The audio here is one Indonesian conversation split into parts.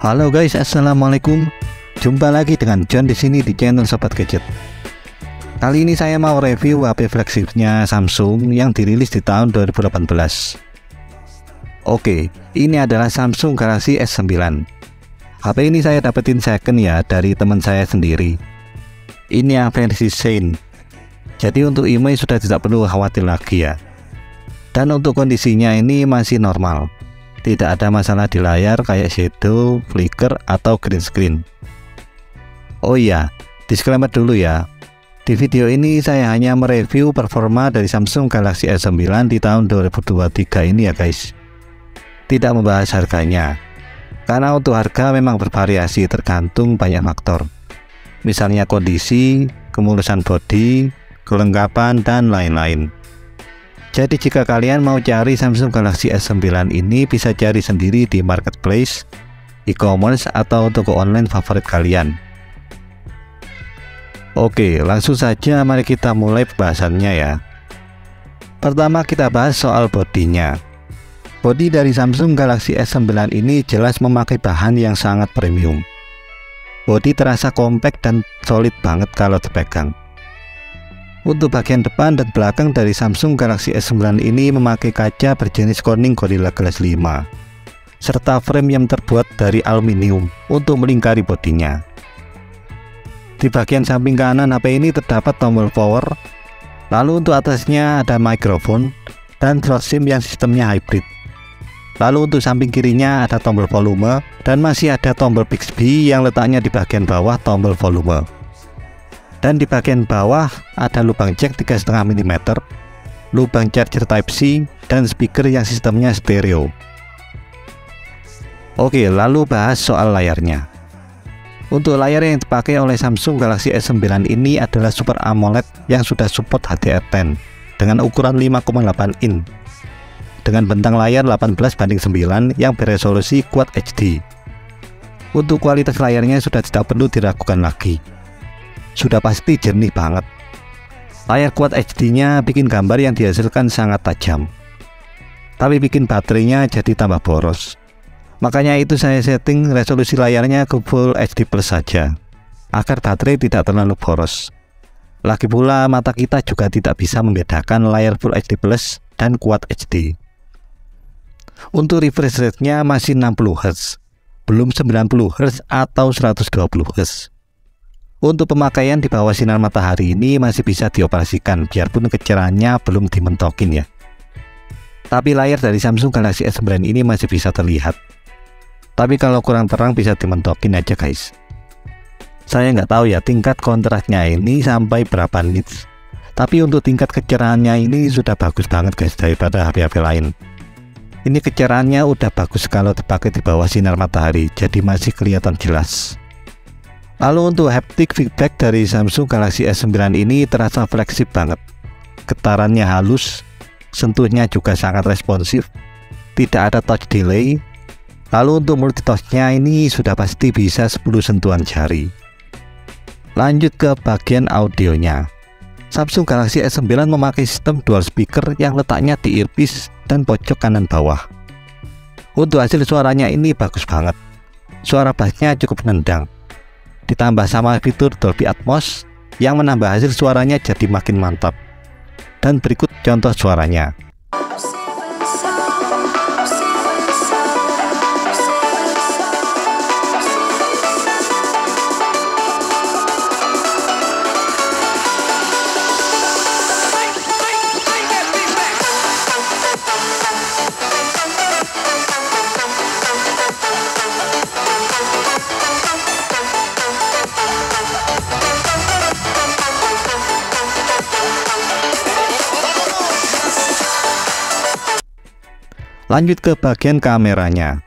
Halo guys, assalamualaikum. Jumpa lagi dengan John di sini di channel Sobat Gadget. Kali ini saya mau review HP flagshipnya Samsung yang dirilis di tahun 2018. Oke, ini adalah Samsung Galaxy S9. HP ini saya dapetin second ya dari teman saya sendiri. Ini yang versi Shine. Jadi untuk IMEI sudah tidak perlu khawatir lagi ya. Dan untuk kondisinya ini masih normal. Tidak ada masalah di layar kayak shadow, flicker, atau green screen. Oh iya, disclaimer dulu ya. Di video ini saya hanya mereview performa dari Samsung Galaxy S9 di tahun 2023 ini ya guys. Tidak membahas harganya. Karena untuk harga memang bervariasi tergantung banyak faktor. Misalnya kondisi, kemulusan bodi, kelengkapan, dan lain-lain. Jadi jika kalian mau cari Samsung Galaxy S9 ini bisa cari sendiri di marketplace, e-commerce, atau toko online favorit kalian. Oke, langsung saja mari kita mulai pembahasannya ya. Pertama kita bahas soal bodinya. Bodi dari Samsung Galaxy S9 ini jelas memakai bahan yang sangat premium. Bodi terasa compact dan solid banget kalau dipegang. Untuk bagian depan dan belakang dari Samsung Galaxy S9 ini memakai kaca berjenis Corning Gorilla Glass 5 serta frame yang terbuat dari aluminium untuk melingkari bodinya. Di bagian samping kanan HP ini terdapat tombol power, lalu untuk atasnya ada mikrofon dan slot SIM yang sistemnya hybrid. Lalu untuk samping kirinya ada tombol volume dan masih ada tombol Bixby yang letaknya di bagian bawah tombol volume. Dan di bagian bawah ada lubang jack 3,5 mm, lubang charger Type-C, dan speaker yang sistemnya stereo. Oke, lalu bahas soal layarnya. Untuk layar yang dipakai oleh Samsung Galaxy S9 ini adalah Super AMOLED yang sudah support HDR10 dengan ukuran 5,8 in dengan bentang layar 18:9 yang beresolusi Quad HD. Untuk kualitas layarnya sudah tidak perlu diragukan lagi. Sudah pasti jernih banget. Layar Quad HD-nya bikin gambar yang dihasilkan sangat tajam, tapi bikin baterainya jadi tambah boros. Makanya itu saya setting resolusi layarnya ke Full HD Plus saja, agar baterai tidak terlalu boros. Lagi pula mata kita juga tidak bisa membedakan layar Full HD Plus dan Quad HD. Untuk refresh rate-nya masih 60 Hz, belum 90 Hz atau 120 Hz. Untuk pemakaian di bawah sinar matahari ini masih bisa dioperasikan biarpun kecerahannya belum dimentokin ya. Tapi layar dari Samsung Galaxy S9 ini masih bisa terlihat. Tapi kalau kurang terang bisa dimentokin aja guys. Saya nggak tahu ya tingkat kontrasnya ini sampai berapa nits. Tapi untuk tingkat kecerahannya ini sudah bagus banget guys daripada HP-HP lain. Ini kecerahannya udah bagus kalau dipakai di bawah sinar matahari, jadi masih kelihatan jelas. Lalu untuk haptic feedback dari Samsung Galaxy S9 ini terasa fleksibel banget. Getarannya halus, sentuhnya juga sangat responsif, tidak ada touch delay. Lalu untuk multitouch-nya ini sudah pasti bisa 10 sentuhan jari. Lanjut ke bagian audionya. Samsung Galaxy S9 memakai sistem dual speaker yang letaknya di earpiece dan pojok kanan bawah. Untuk hasil suaranya ini bagus banget. Suara bassnya cukup nendang. Ditambah sama fitur Dolby Atmos yang menambah hasil suaranya jadi makin mantap. Dan berikut contoh suaranya. Lanjut ke bagian kameranya.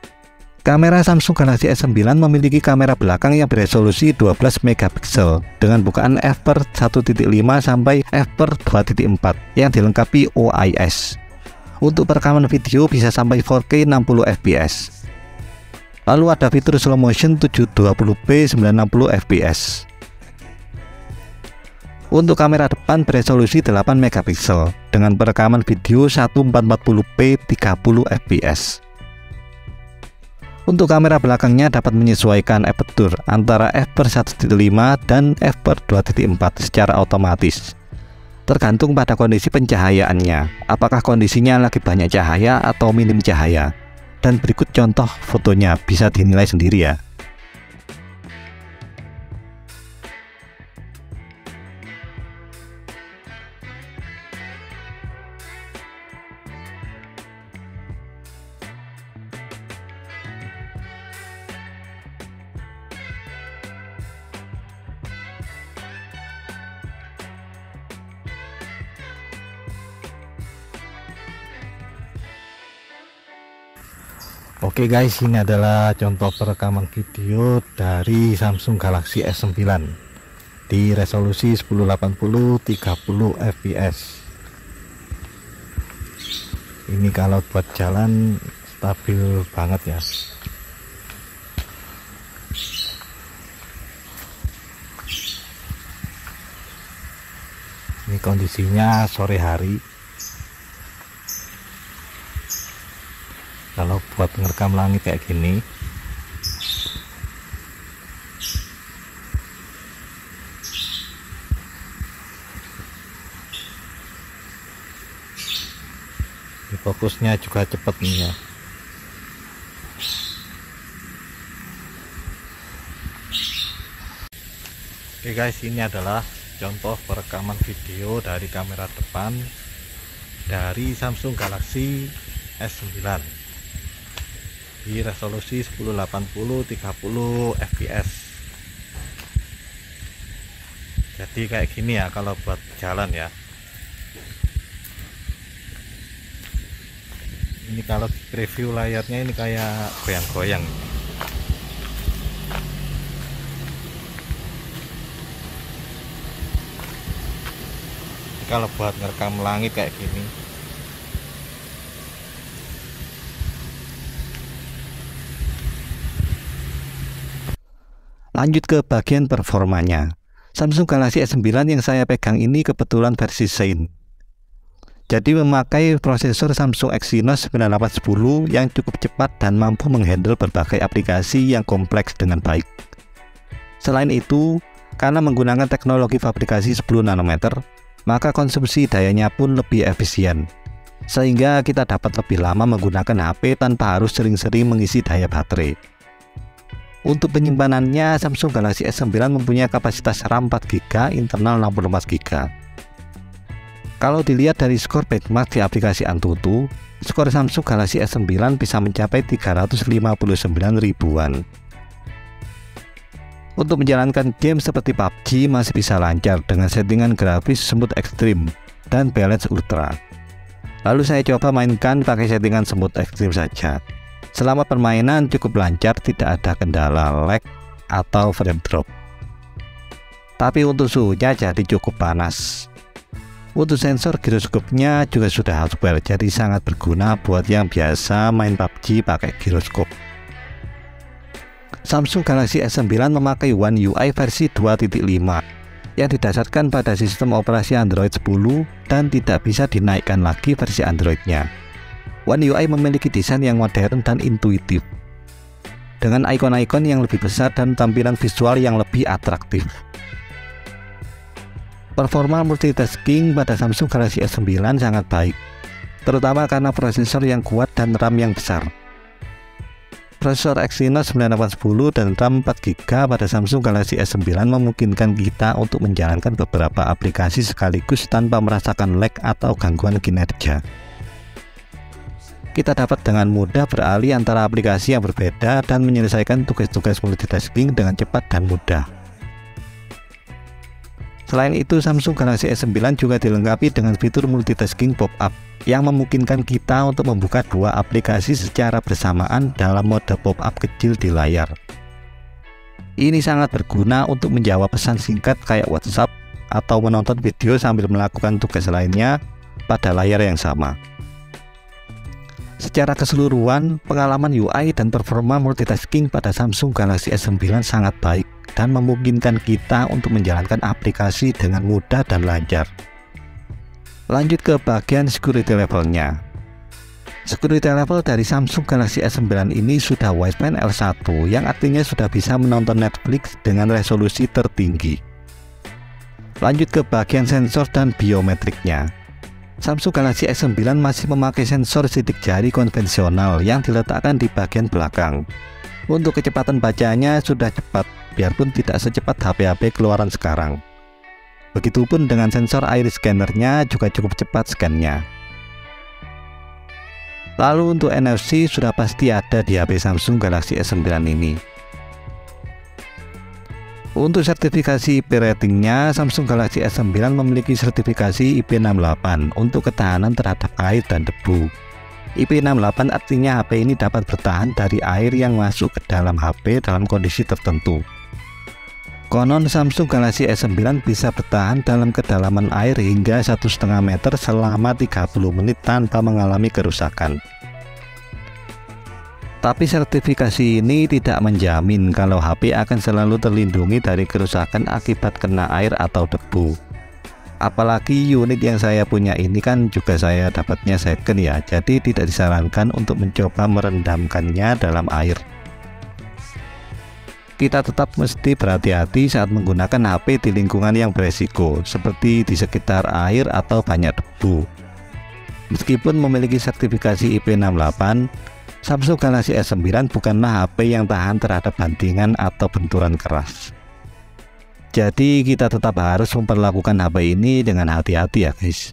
Kamera Samsung Galaxy S9 memiliki kamera belakang yang beresolusi 12 MP dengan bukaan f/1.5 sampai f/2.4 yang dilengkapi OIS. Untuk perekaman video bisa sampai 4K 60 fps. Lalu ada fitur slow motion 720p 90 fps. Untuk kamera depan beresolusi 8 MP dengan perekaman video 1440p 30 fps. Untuk kamera belakangnya dapat menyesuaikan aperture antara f/1.5 dan f/2.4 secara otomatis. Tergantung pada kondisi pencahayaannya, apakah kondisinya lagi banyak cahaya atau minim cahaya. Dan berikut contoh fotonya, bisa dinilai sendiri ya. Oke guys, ini adalah contoh perekaman video dari Samsung Galaxy S9 di resolusi 1080 30 fps. Ini kalau buat jalan stabil banget ya. Ini kondisinya sore hari. Kalau buat ngerekam langit kayak gini, ini fokusnya juga cepet nih ya. Oke guys, ini adalah contoh perekaman video dari kamera depan dari Samsung Galaxy S9 di resolusi 1080 30 fps. Jadi kayak gini ya kalau buat jalan ya. Ini kalau preview layarnya ini kayak goyang-goyang. Kalau buat ngerekam langit kayak gini. Lanjut ke bagian performanya. Samsung Galaxy S9 yang saya pegang ini kebetulan versi Shine. Jadi memakai prosesor Samsung Exynos 9810 yang cukup cepat dan mampu menghandle berbagai aplikasi yang kompleks dengan baik. Selain itu, karena menggunakan teknologi fabrikasi 10 nanometer, maka konsumsi dayanya pun lebih efisien. Sehingga kita dapat lebih lama menggunakan HP tanpa harus sering-sering mengisi daya baterai. Untuk penyimpanannya, Samsung Galaxy S9 mempunyai kapasitas RAM 4GB, internal 64GB. Kalau dilihat dari skor benchmark di aplikasi Antutu, skor Samsung Galaxy S9 bisa mencapai 359 ribuan. Untuk menjalankan game seperti PUBG masih bisa lancar dengan settingan grafis smooth extreme dan balance ultra. Lalu saya coba mainkan pakai settingan smooth extreme saja. Selama permainan cukup lancar, tidak ada kendala lag atau frame drop. Tapi untuk suhunya jadi cukup panas. Untuk sensor giroskopnya juga sudah hardware, jadi sangat berguna buat yang biasa main PUBG pakai giroskop. Samsung Galaxy S9 memakai One UI versi 2.5 yang didasarkan pada sistem operasi Android 10 dan tidak bisa dinaikkan lagi versi Androidnya. One UI memiliki desain yang modern dan intuitif, dengan ikon-ikon yang lebih besar dan tampilan visual yang lebih atraktif. Performa multitasking pada Samsung Galaxy S9 sangat baik, terutama karena prosesor yang kuat dan RAM yang besar. Prosesor Exynos 9810 dan RAM 4GB pada Samsung Galaxy S9 memungkinkan kita untuk menjalankan beberapa aplikasi sekaligus tanpa merasakan lag atau gangguan kinerja. Kita dapat dengan mudah beralih antara aplikasi yang berbeda dan menyelesaikan tugas-tugas multitasking dengan cepat dan mudah. Selain itu, Samsung Galaxy S9 juga dilengkapi dengan fitur multitasking pop-up yang memungkinkan kita untuk membuka dua aplikasi secara bersamaan dalam mode pop-up kecil di layar. Ini sangat berguna untuk menjawab pesan singkat kayak WhatsApp atau menonton video sambil melakukan tugas lainnya pada layar yang sama. Secara keseluruhan, pengalaman UI dan performa multitasking pada Samsung Galaxy S9 sangat baik dan memungkinkan kita untuk menjalankan aplikasi dengan mudah dan lancar. Lanjut ke bagian security levelnya. Security level dari Samsung Galaxy S9 ini sudah wideband L1 yang artinya sudah bisa menonton Netflix dengan resolusi tertinggi. Lanjut ke bagian sensor dan biometriknya. Samsung Galaxy S9 masih memakai sensor sidik jari konvensional yang diletakkan di bagian belakang. Untuk kecepatan bacanya sudah cepat, biarpun tidak secepat HP-HP keluaran sekarang. Begitupun dengan sensor iris scannernya juga cukup cepat scan-nya. Lalu untuk NFC sudah pasti ada di HP Samsung Galaxy S9 ini. Untuk sertifikasi IP ratingnya, Samsung Galaxy S9 memiliki sertifikasi IP68 untuk ketahanan terhadap air dan debu. IP68 artinya HP ini dapat bertahan dari air yang masuk ke dalam HP dalam kondisi tertentu. Konon Samsung Galaxy S9 bisa bertahan dalam kedalaman air hingga 1,5 meter selama 30 menit tanpa mengalami kerusakan. Tapi sertifikasi ini tidak menjamin kalau HP akan selalu terlindungi dari kerusakan akibat kena air atau debu. Apalagi unit yang saya punya ini kan juga saya dapatnya second ya, jadi tidak disarankan untuk mencoba merendamkannya dalam air. Kita tetap mesti berhati-hati saat menggunakan HP di lingkungan yang beresiko, seperti di sekitar air atau banyak debu. Meskipun memiliki sertifikasi IP68, Samsung Galaxy S9 bukanlah HP yang tahan terhadap bantingan atau benturan keras. Jadi kita tetap harus memperlakukan HP ini dengan hati-hati ya guys.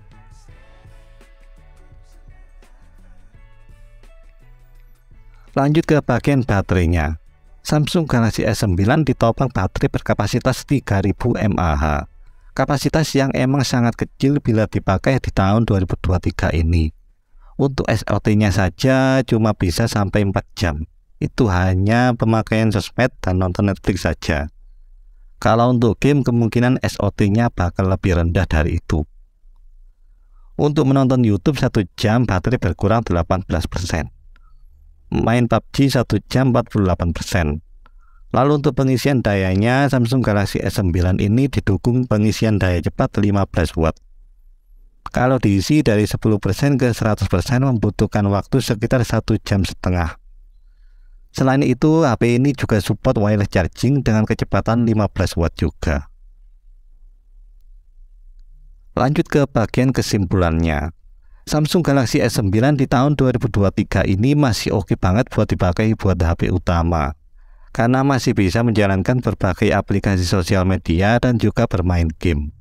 Lanjut ke bagian baterainya. Samsung Galaxy S9 ditopang baterai berkapasitas 3000 mAh. Kapasitas yang emang sangat kecil bila dipakai di tahun 2023 ini. Untuk SLT-nya saja cuma bisa sampai 4 jam. Itu hanya pemakaian sosmed dan nonton Netflix saja. Kalau untuk game kemungkinan SLT-nya bakal lebih rendah dari itu. Untuk menonton YouTube 1 jam baterai berkurang 18%. Main PUBG 1 jam 48%. Lalu untuk pengisian dayanya, Samsung Galaxy S9 ini didukung pengisian daya cepat 15 watt. Kalau diisi dari 10% ke 100% membutuhkan waktu sekitar 1,5 jam. Selain itu, HP ini juga support wireless charging dengan kecepatan 15 watt juga. Lanjut ke bagian kesimpulannya. Samsung Galaxy S9 di tahun 2023 ini masih oke banget buat dipakai buat HP utama, karena masih bisa menjalankan berbagai aplikasi sosial media dan juga bermain game.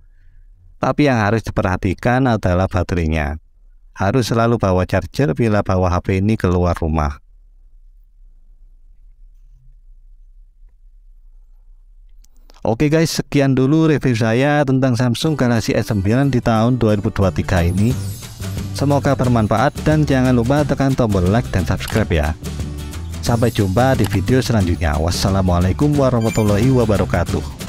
Tapi yang harus diperhatikan adalah baterainya. Harus selalu bawa charger bila bawa HP ini keluar rumah. Oke guys, sekian dulu review saya tentang Samsung Galaxy S9 di tahun 2023 ini. Semoga bermanfaat dan jangan lupa tekan tombol like dan subscribe ya. Sampai jumpa di video selanjutnya. Wassalamualaikum warahmatullahi wabarakatuh.